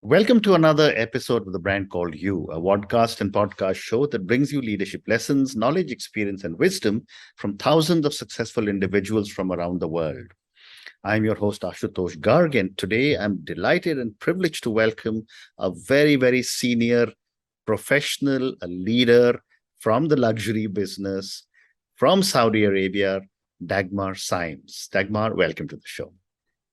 Welcome to another episode of the brand called You, a podcast and podcast show that brings you leadership lessons, knowledge, experience, and wisdom from thousands of successful individuals from around the world. I'm your host, Ashutosh Garg, and today I'm delighted and privileged to welcome a very, very senior professional, a leader from the luxury business from Saudi Arabia, Dagmar Symes. Dagmar, welcome to the show.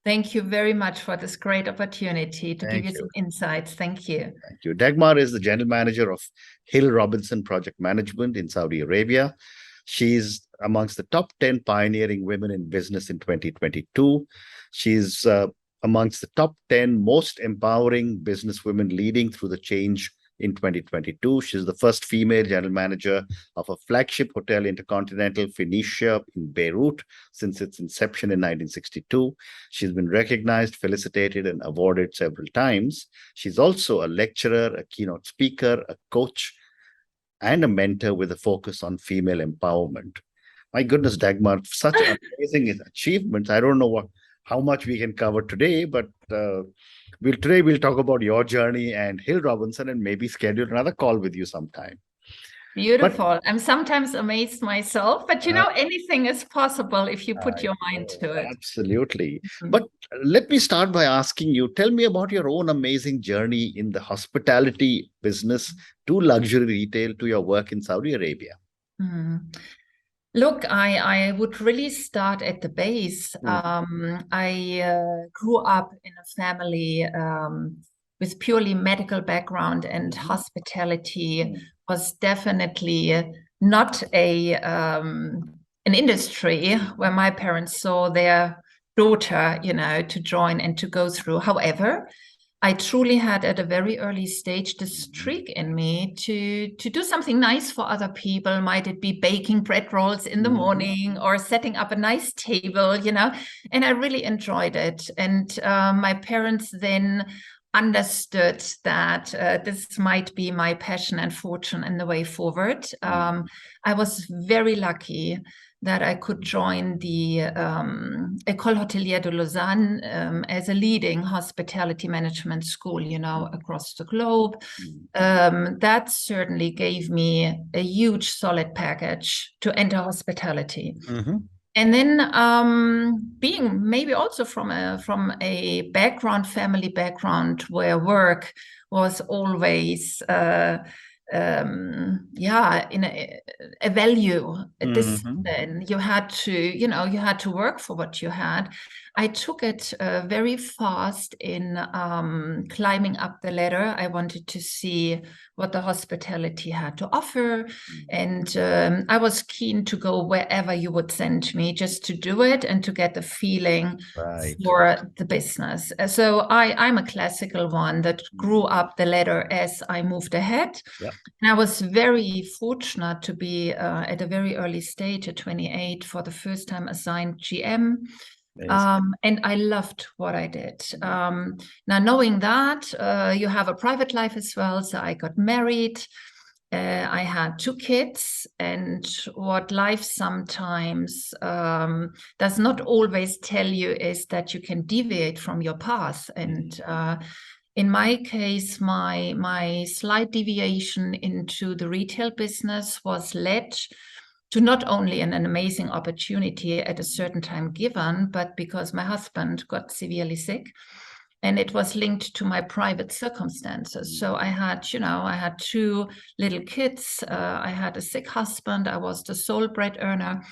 Thank you very much for this great opportunity to give you some insights. Thank you. Thank you. Dagmar is the general manager of Hill Robinson Project Management in Saudi Arabia. She's amongst the top 10 pioneering women in business in 2022. She's amongst the top 10 most empowering businesswomen leading through the change in 2022. She's the first female general manager of a flagship hotel, Intercontinental Phoenicia in Beirut, since its inception in 1962. She's been recognized, felicitated, and awarded several times. She's also a lecturer, a keynote speaker, a coach, and a mentor with a focus on female empowerment. My goodness, Dagmar, such amazing achievements. I don't know how much we can cover today, but we'll talk about your journey and Hill Robinson and maybe schedule another call with you sometime. Beautiful. I'm sometimes amazed myself, but anything is possible if you put your mind to it. Absolutely. But let me start by asking you, tell me about your own amazing journey in the hospitality business to luxury retail to your work in Saudi Arabia. Look, I would really start at the base. I grew up in a family with purely medical background, and hospitality was definitely not an industry where my parents saw their daughter, to join and to go through. However, I truly had at a very early stage the streak in me to do something nice for other people. Might it be baking bread rolls in the morning or setting up a nice table, and I really enjoyed it. And my parents then understood that this might be my passion and fortune and the way forward. I was very lucky that I could join the École Hôtelière de Lausanne as a leading hospitality management school, across the globe. That certainly gave me a huge solid package to enter hospitality. And then being maybe also from a family background where work was always in a value. Then you had to work for what you had. I took it very fast in climbing up the ladder. I wanted to see what the hospitality had to offer, and I was keen to go wherever you would send me, just to do it and to get the feeling for the business. So I'm a classical one that grew up the ladder as I moved ahead. And I was very fortunate to be at a very early stage at 28 for the first time assigned GM. And I loved what I did. Now, knowing that, you have a private life as well. So I got married. I had 2 kids, and what life sometimes does not always tell you is that you can deviate from your path. And in my case, my slight deviation into the retail business was led to not only an amazing opportunity at a certain time given, but because my husband got severely sick, and it was linked to my private circumstances. So I had 2 little kids. I had a sick husband. I was the sole bread earner.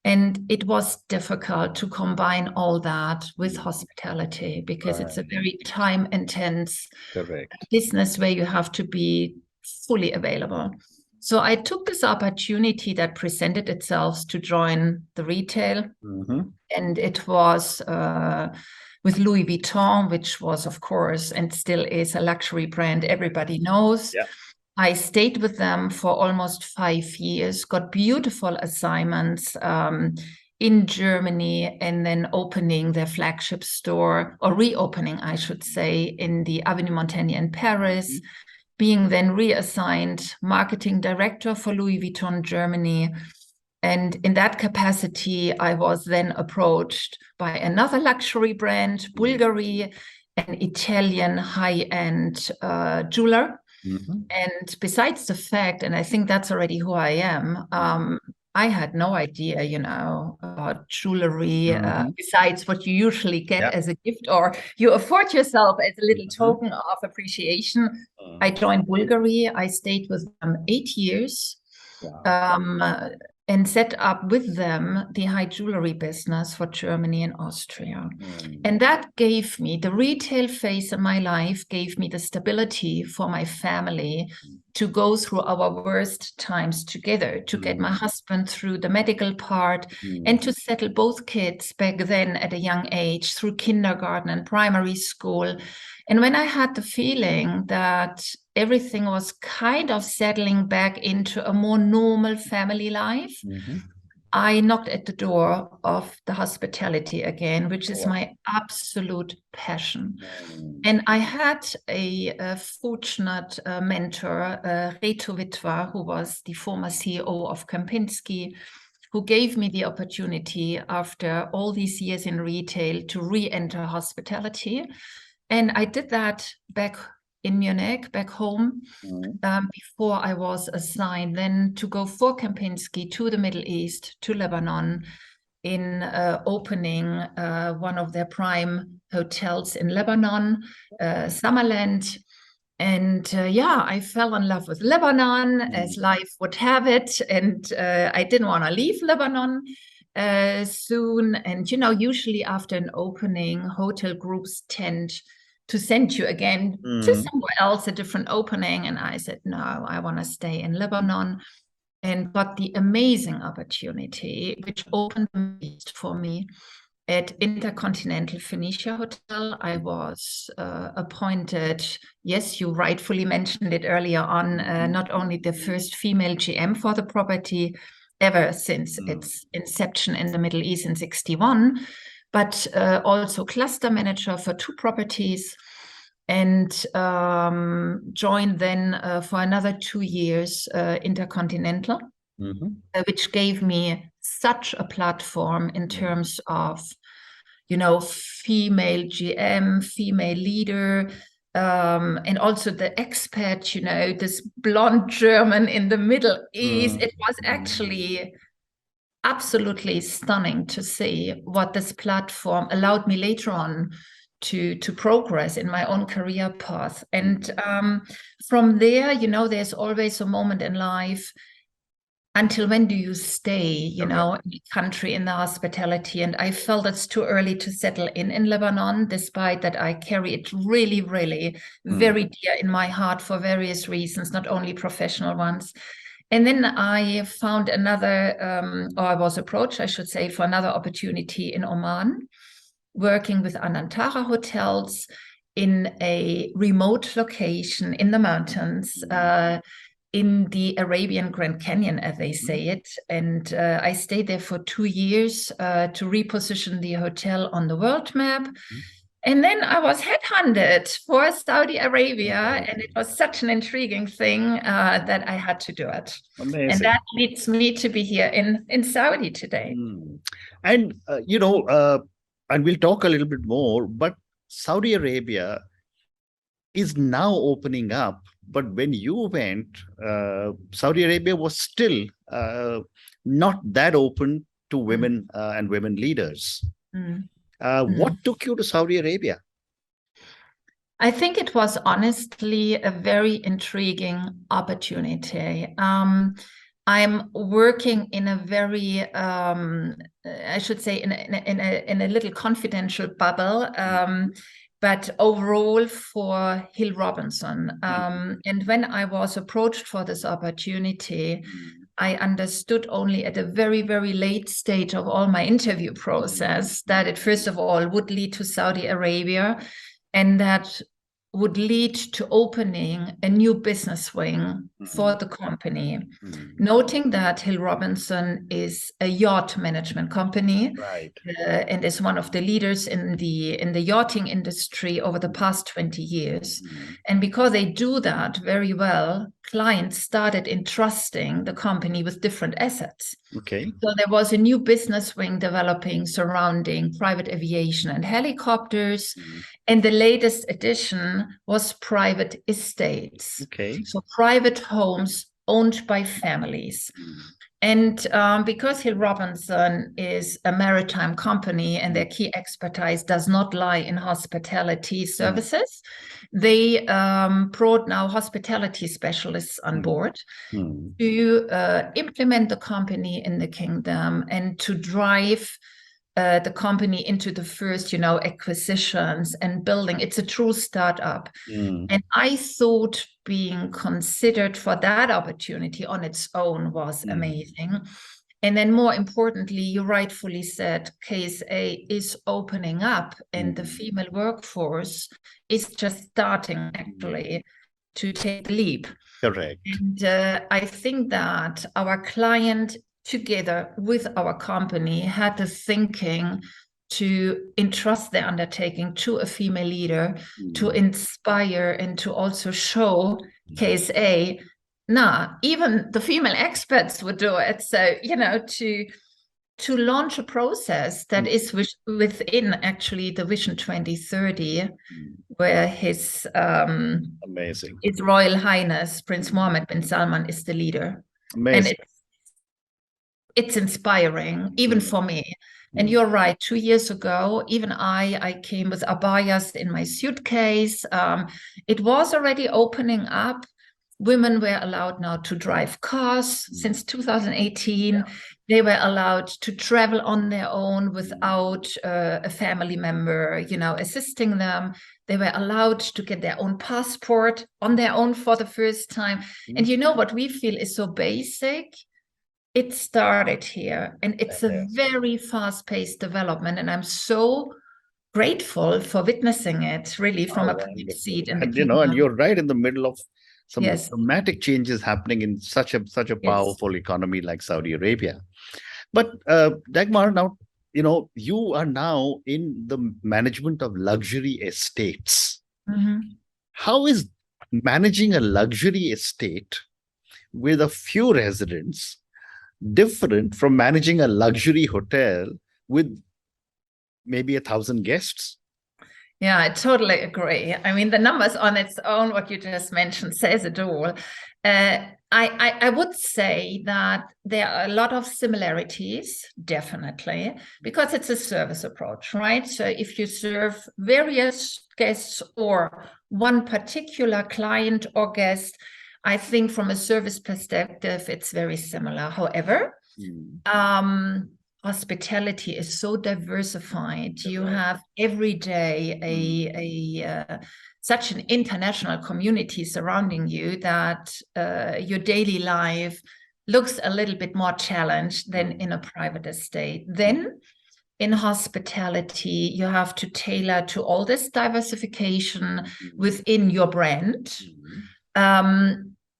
And it was difficult to combine all that with hospitality because it's a very time-intense business where you have to be fully available. So I took this opportunity that presented itself to join the retail. And it was with Louis Vuitton, which was, of course, and still is a luxury brand everybody knows. I stayed with them for almost 5 years, got beautiful assignments in Germany, and then opening their flagship store, or reopening, I should say, in the Avenue Montaigne in Paris, being then reassigned marketing director for Louis Vuitton Germany. And in that capacity, I was then approached by another luxury brand, Bulgari, an Italian high-end jeweler. And besides the fact, and I think that's already who I am, I had no idea, about jewelry, besides what you usually get as a gift, or you afford yourself as a little token of appreciation. I joined Bulgari. I stayed with them 8 years. Wow. And set up with them the high jewelry business for Germany and Austria. And that gave me, the retail phase in my life gave me the stability for my family to go through our worst times together, to get my husband through the medical part, and to settle both kids back then at a young age through kindergarten and primary school. And when I had the feeling that everything was kind of settling back into a more normal family life, I knocked at the door of the hospitality again, which is my absolute passion. And I had a fortunate mentor, Reto Witwer, who was the former CEO of Kempinski, who gave me the opportunity after all these years in retail to re-enter hospitality. And I did that back in Munich, back home, before I was assigned then to go for Kempinski to the Middle East, to Lebanon, in opening one of their prime hotels in Lebanon, Summerland. And I fell in love with Lebanon, as life would have it. And I didn't want to leave Lebanon soon. And, usually after an opening, hotel groups tend to send you again to somewhere else, a different opening. And I said, no, I want to stay in Lebanon, and got the amazing opportunity, which opened the east for me at Intercontinental Phoenicia Hotel. I was appointed, yes, you rightfully mentioned it earlier on, not only the first female GM for the property ever since its inception in the Middle East in 1961, but also cluster manager for 2 properties, and joined then for another 2 years Intercontinental, which gave me such a platform in terms of, female GM, female leader, and also the expat, this blonde German in the Middle East. It was actually absolutely stunning to see what this platform allowed me later on to progress in my own career path. And from there, there's always a moment in life. Until when do you stay, in a country in the hospitality? And I felt it's too early to settle in Lebanon, despite that I carry it really, really very dear in my heart for various reasons, not only professional ones. And then I found another, or I was approached, I should say, for another opportunity in Oman, working with Anantara Hotels in a remote location in the mountains, in the Arabian Grand Canyon, as they say it. And I stayed there for 2 years to reposition the hotel on the world map. And then I was headhunted for Saudi Arabia, and it was such an intriguing thing that I had to do it. Amazing. And that leads me to be here in Saudi today. And, and we'll talk a little bit more, but Saudi Arabia is now opening up. But when you went, Saudi Arabia was still not that open to women and women leaders. What took you to Saudi Arabia? I think it was honestly a very intriguing opportunity. I'm working in a very, I should say, in a little confidential bubble, but overall for Hill Robinson. And when I was approached for this opportunity, I understood only at a very, very late stage of all my interview process that it, first of all, would lead to Saudi Arabia, and that would lead to opening a new business wing for the company. Noting that Hill Robinson is a yacht management company, and is one of the leaders in the yachting industry over the past 20 years. And because they do that very well, clients started entrusting the company with different assets. Okay. So there was a new business wing developing surrounding private aviation and helicopters. And the latest addition was private estates. Okay. So private homes owned by families. And because Hill Robinson is a maritime company and their key expertise does not lie in hospitality services, they brought now hospitality specialists on board to implement the company in the kingdom and to drive the company into the first, acquisitions and building. It's a true startup. And I thought being considered for that opportunity on its own was amazing. And then more importantly, you rightfully said KSA is opening up and the female workforce is just starting actually to take the leap. Correct. And I think that our client together with our company had the thinking to entrust their undertaking to a female leader to inspire and to also show KSA, even the female experts would do it. So, to launch a process that is within actually the Vision 2030, where his amazing, His Royal Highness Prince Mohammed bin Salman is the leader. Amazing. And it's inspiring, even for me. And you're right, 2 years ago, even I came with abayas in my suitcase. It was already opening up. Women were allowed now to drive cars since 2018. They were allowed to travel on their own without a family member, assisting them. They were allowed to get their own passport on their own for the first time. And what we feel is so basic. It started here, and it's a very fast-paced development, and I'm so grateful for witnessing it, really, from a public seat in the kingdom. And you're right in the middle of some dramatic changes happening in such a powerful economy like Saudi Arabia. But Dagmar, now you are now in the management of luxury estates. How is managing a luxury estate with a few residents different from managing a luxury hotel with maybe 1,000 guests? Yeah, I totally agree. I mean, the numbers on its own, what you just mentioned, says it all. I would say that there are a lot of similarities, definitely, because it's a service approach, right? So if you serve various guests or one particular client or guest, I think from a service perspective, it's very similar. However, hospitality is so diversified. You have every day such an international community surrounding you that your daily life looks a little bit more challenged than in a private estate. Then in hospitality, you have to tailor to all this diversification within your brand.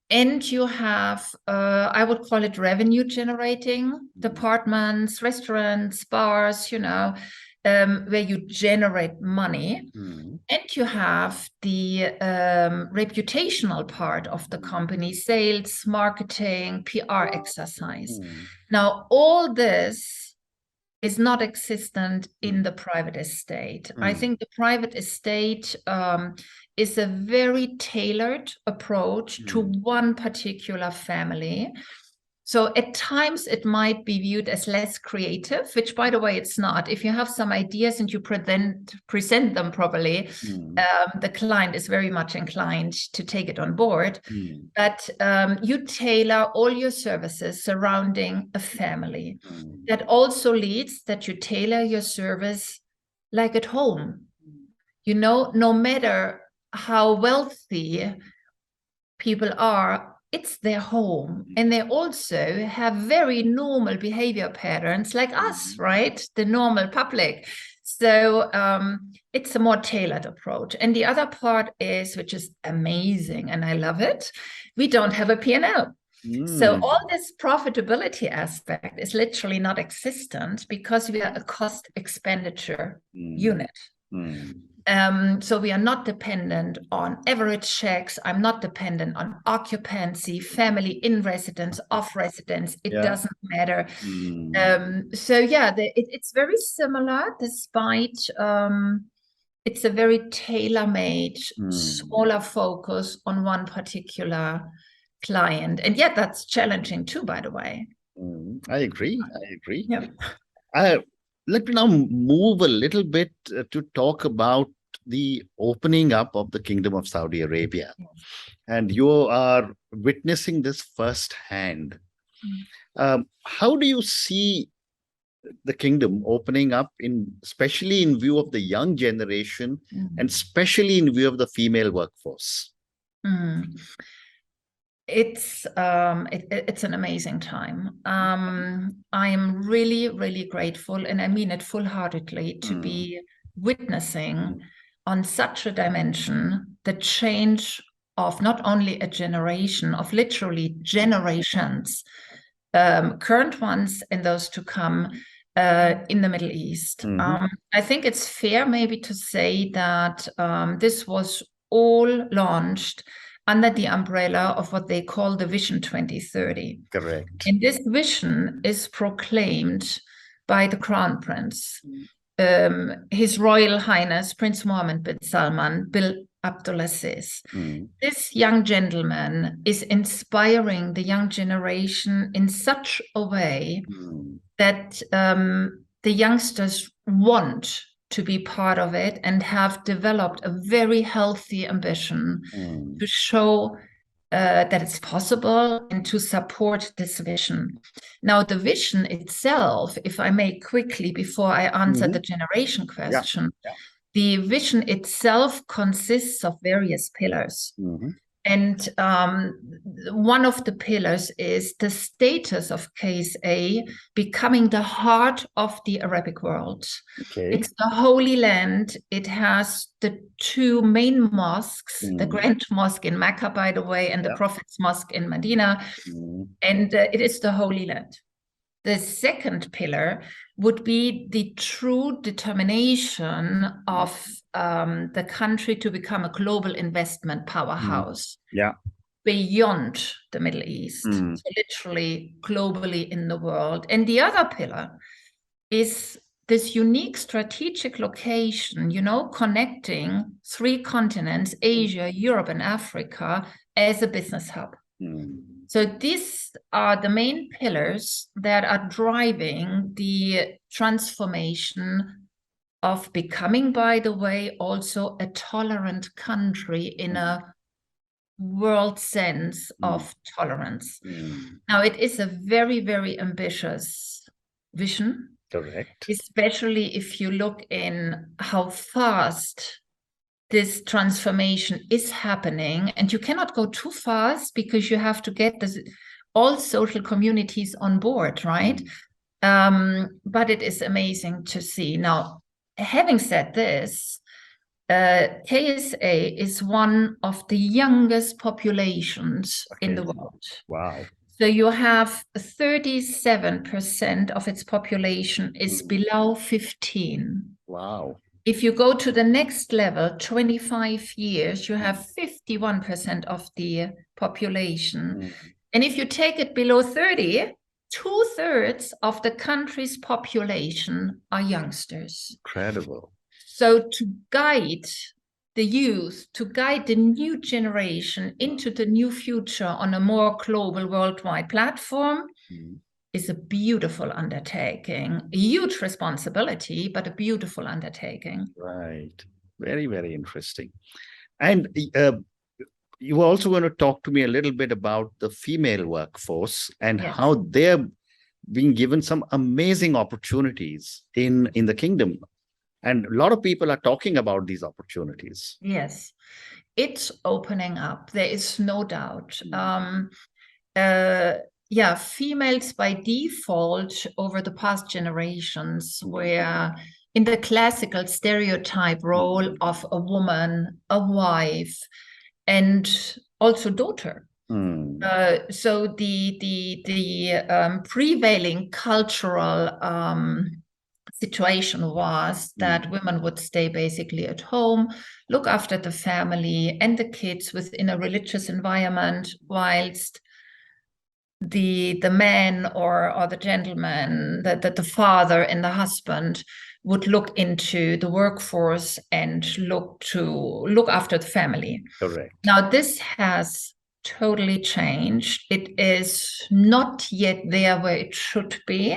And you have, I would call it revenue generating departments, restaurants, bars, where you generate money. And you have the reputational part of the company, sales, marketing, PR exercise. Now, all this is not existent in the private estate. I think the private estate is a very tailored approach to one particular family. So at times it might be viewed as less creative, which, by the way, it's not. If you have some ideas and you present them properly, the client is very much inclined to take it on board. But you tailor all your services surrounding a family. That also leads that you tailor your service like at home. No matter how wealthy people are, it's their home, and they also have very normal behavior patterns like us, right? The normal public. So it's a more tailored approach. And the other part is, which is amazing, and I love it, we don't have a P&L. So all this profitability aspect is literally not existent because we are a cost expenditure unit. So we are not dependent on average checks. I'm not dependent on occupancy, family in residence, off residence. It doesn't matter. So yeah, it's very similar, despite it's a very tailor-made, smaller focus on one particular client. And yet that's challenging too, by the way. I agree. Yeah. Let me now move a little bit to talk about the opening up of the Kingdom of Saudi Arabia. And you are witnessing this firsthand. How do you see the kingdom opening up, especially in view of the young generation and especially in view of the female workforce? It's an amazing time. I am really, really grateful, and I mean it full-heartedly, to be witnessing on such a dimension the change of not only a generation, of literally generations, current ones and those to come, in the Middle East. I think it's fair maybe to say that this was all launched under the umbrella of what they call the Vision 2030. Correct. And this vision is proclaimed by the Crown Prince, His Royal Highness Prince Mohammed bin Salman bin Abdulaziz. This young gentleman is inspiring the young generation in such a way that the youngsters want to be part of it and have developed a very healthy ambition to show that it's possible and to support this vision. Now, the vision itself, if I may quickly, before I answer the generation question, the vision itself consists of various pillars. And one of the pillars is the status of KSA becoming the heart of the Arabic world. It's the Holy Land. It has the two main mosques, the Grand Mosque in Mecca, by the way, and the Prophet's Mosque in Medina. And it is the Holy Land. The second pillar would be the true determination of the country to become a global investment powerhouse beyond the Middle East, so literally globally in the world. And the other pillar is this unique strategic location, connecting three continents, Asia, Europe, and Africa, as a business hub. So these are the main pillars that are driving the transformation of becoming, by the way, also a tolerant country in a world sense of tolerance. Now, it is a very, very ambitious vision. Correct. Especially if you look in how fast this transformation is happening, and you cannot go too fast because you have to get all social communities on board, right? But it is amazing to see. Now, having said this, KSA is one of the youngest populations in the world. Wow. So you have 37% of its population is below 15. Wow. If you go to the next level, 25 years, you have 51% of the population. And if you take it below 30, 2/3 of the country's population are youngsters. Incredible. So to guide the youth, to guide the new generation into the new future on a more global, worldwide platform is a beautiful undertaking, a huge responsibility, but a beautiful undertaking. Right. Very, very interesting. And you also want to talk to me a little bit about the female workforce and how they're being given some amazing opportunities in the kingdom. And a lot of people are talking about these opportunities. Yes, it's opening up. There is no doubt. Females by default over the past generations were in the classical stereotype role of a woman, a wife, and also daughter. So the prevailing cultural situation was that women would stay basically at home, look after the family and the kids within a religious environment, whilst the man or the gentleman, the father and the husband would look into the workforce and look after the family. Correct. Now, this has totally changed. It is not yet there where it should be,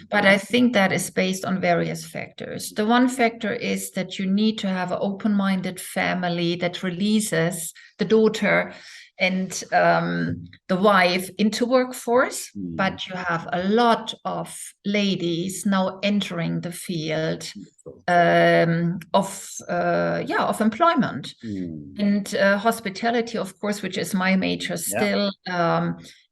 but I think that is based on various factors. The one factor is that you need to have an open-minded family that releases the daughter and the wife into workforce, but you have a lot of ladies now entering the field of employment. And hospitality, of course, which is my major still,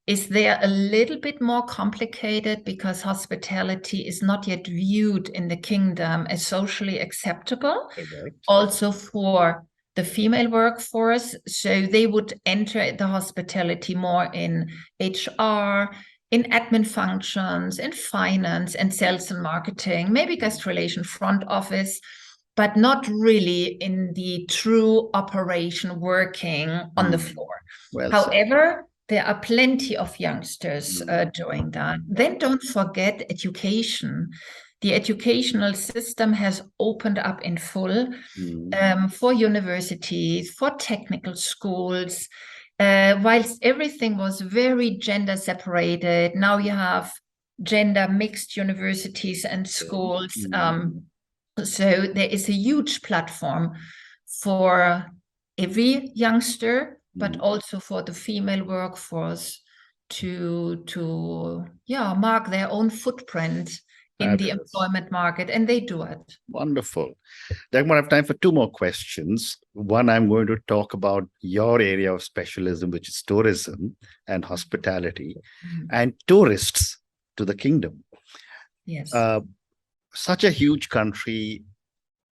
is there a little bit more complicated because hospitality is not yet viewed in the kingdom as socially acceptable. Correct. Also for the female workforce. So they would enter the hospitality more in HR, in admin functions, in finance and sales and marketing, maybe guest relation front office, but not really in the true operation working on the floor. Well However, there are plenty of youngsters doing that. Then don't forget education. The educational system has opened up in full for universities, for technical schools. Whilst everything was very gender separated, now you have gender mixed universities and schools. So there is a huge platform for every youngster, but also for the female workforce to mark their own footprint in the employment market, and they do it. Wonderful. Dagmar, I have time for two more questions. One, I'm going to talk about your area of specialism, which is tourism and hospitality, and tourists to the kingdom. Yes. Such a huge country.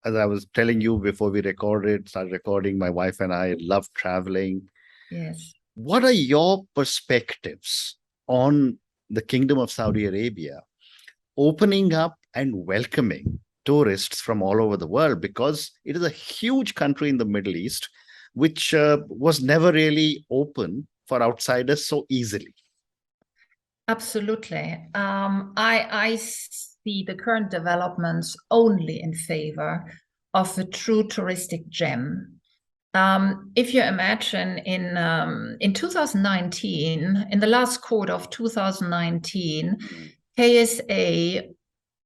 As I was telling you before we started recording, my wife and I love traveling. Yes. What are your perspectives on the Kingdom of Saudi Arabia opening up and welcoming tourists from all over the world? Because it is a huge country in the Middle East, which was never really open for outsiders so easily. Absolutely. I see the current developments only in favor of a true touristic gem. If you imagine in 2019, in the last quarter of 2019, KSA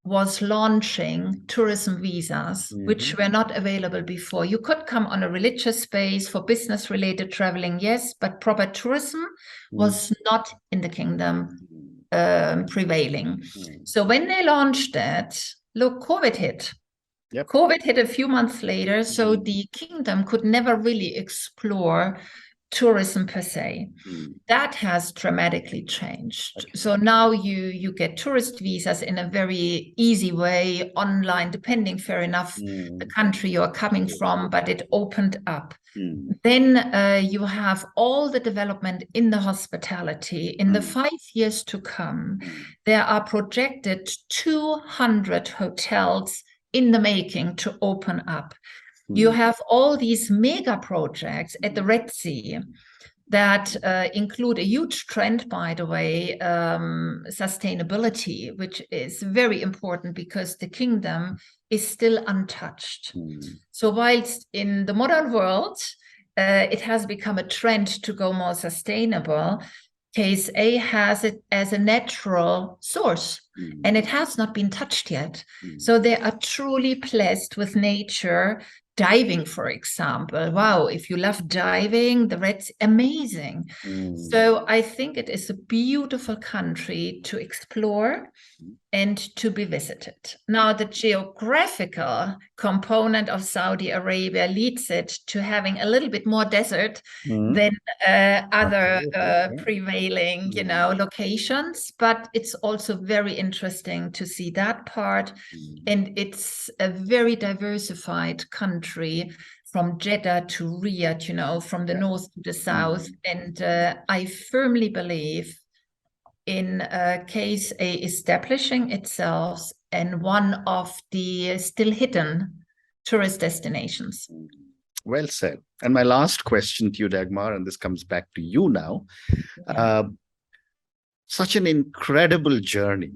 was launching tourism visas, which were not available before. You could come on a religious base for business-related traveling, yes, but proper tourism was not in the kingdom prevailing. So when they launched that, look, COVID hit. Yep. COVID hit a few months later, so the kingdom could never really explore tourism per se. That has dramatically changed. Okay. So now you get tourist visas in a very easy way, online, depending, fair enough, the country you're coming from, but it opened up. Then you have all the development in the hospitality. In the 5 years to come, there are projected 200 hotels in the making to open up. You have all these mega projects at the Red Sea that include a huge trend, by the way, sustainability, which is very important because the kingdom is still untouched. So whilst in the modern world, it has become a trend to go more sustainable, KSA has it as a natural source, and it has not been touched yet. So they are truly blessed with nature. Diving, for example. Wow, if you love diving, the Red's amazing. So I think it is a beautiful country to explore and to be visited. Now, the geographical component of Saudi Arabia leads it to having a little bit more desert than other prevailing, locations. But it's also very interesting to see that part. And it's a very diversified country from Jeddah to Riyadh, from the north to the south. And I firmly believe in case A establishing itself in one of the still hidden tourist destinations. Well said. And my last question to you, Dagmar, and this comes back to you now. Yeah. Such an incredible journey,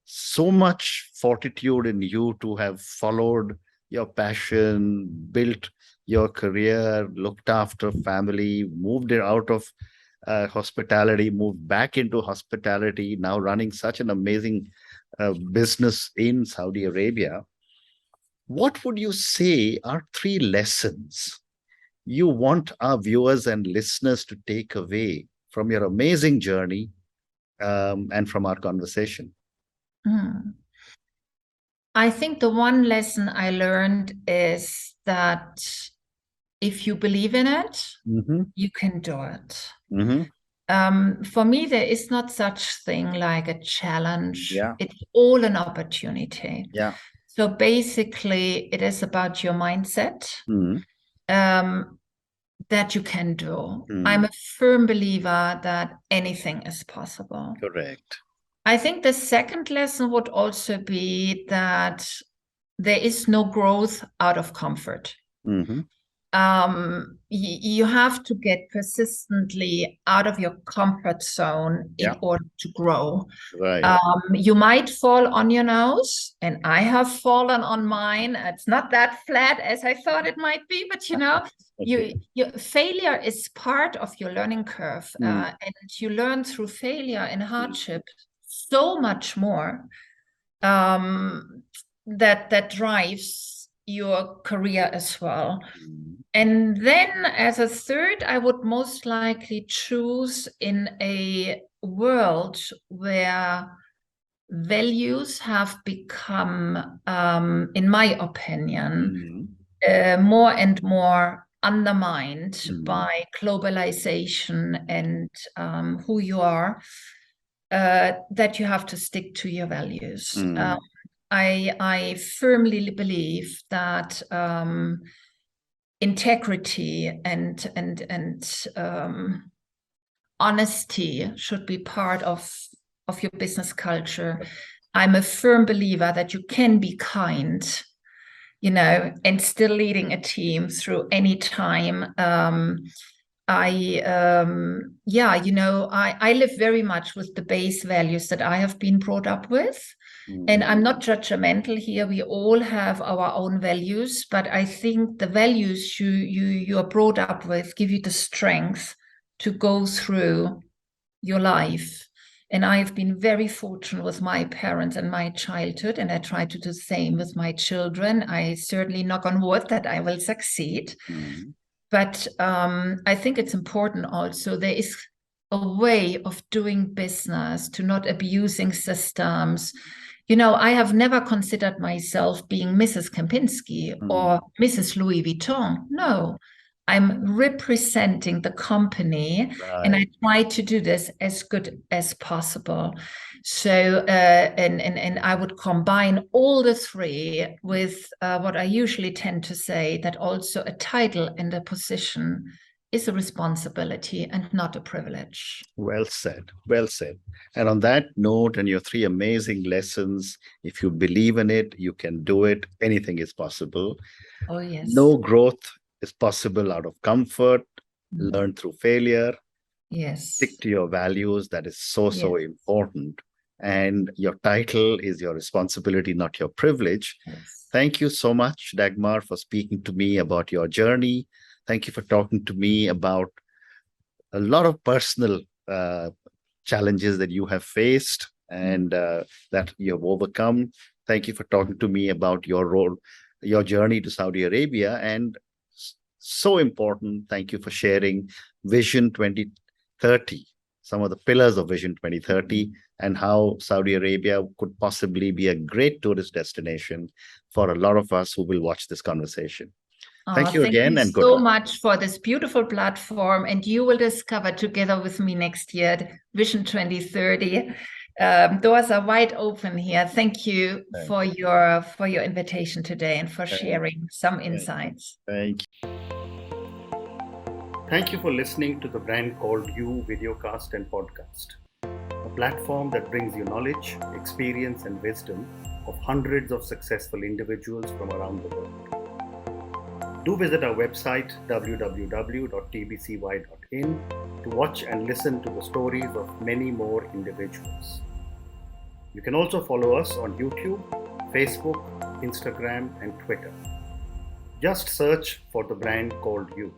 so much fortitude in you to have followed your passion, built your career, looked after family, moved out of hospitality, moved back into hospitality, now running such an amazing business in Saudi Arabia. What would you say are 3 lessons you want our viewers and listeners to take away from your amazing journey and from our conversation? I think the one lesson I learned is that if you believe in it, you can do it. For me, there is not such thing like a challenge. Yeah. It's all an opportunity. Yeah. So basically, it is about your mindset that you can do. I'm a firm believer that anything is possible. Correct. I think the second lesson would also be that there is no growth out of comfort. You have to get persistently out of your comfort zone in order to grow. Right. You might fall on your nose, and I have fallen on mine. It's not that flat as I thought it might be, but your failure is part of your learning curve, and you learn through failure and hardship so much more that drives your career as well. And then as a third, I would most likely choose in a world where values have become, in my opinion, more and more undermined by globalization and who you are, that you have to stick to your values. I firmly believe that integrity and honesty should be part of your business culture. I'm a firm believer that you can be kind, and still leading a team through any time. I live very much with the base values that I have been brought up with. And I'm not judgmental here. We all have our own values, but I think the values you are brought up with give you the strength to go through your life. And I have been very fortunate with my parents and my childhood, and I try to do the same with my children. I certainly knock on wood that I will succeed. But I think it's important also, there is a way of doing business to not abusing systems. I have never considered myself being Mrs. Kempinski or Mrs. Louis Vuitton. No, I'm representing the company, and I try to do this as good as possible. So, and I would combine all the three with what I usually tend to say, that also a title and a position is a responsibility and not a privilege. Well said. Well said. And on that note, and your 3 amazing lessons, if you believe in it, you can do it. Anything is possible. Oh, yes. No growth is possible out of comfort. Learn through failure. Yes. Stick to your values. That is so important. And your title is your responsibility, not your privilege. Yes. Thank you so much, Dagmar, for speaking to me about your journey. Thank you for talking to me about a lot of personal challenges that you have faced and that you have overcome. Thank you for talking to me about your role, your journey to Saudi Arabia. And so important, thank you for sharing Vision 2030, some of the pillars of Vision 2030, and how Saudi Arabia could possibly be a great tourist destination for a lot of us who will watch this conversation. Thank you again, and good luck. Thank you so much for this beautiful platform, and you will discover together with me next year Vision 2030. Doors are wide open here. Thank you for your invitation today and for sharing some insights. Thank you. Thank you for listening to the Brand Called You videocast and podcast, a platform that brings you knowledge, experience, and wisdom of hundreds of successful individuals from around the world. Do visit our website www.tbcy.in to watch and listen to the stories of many more individuals. You can also follow us on YouTube, Facebook, Instagram, and Twitter. Just search for the Brand Called You.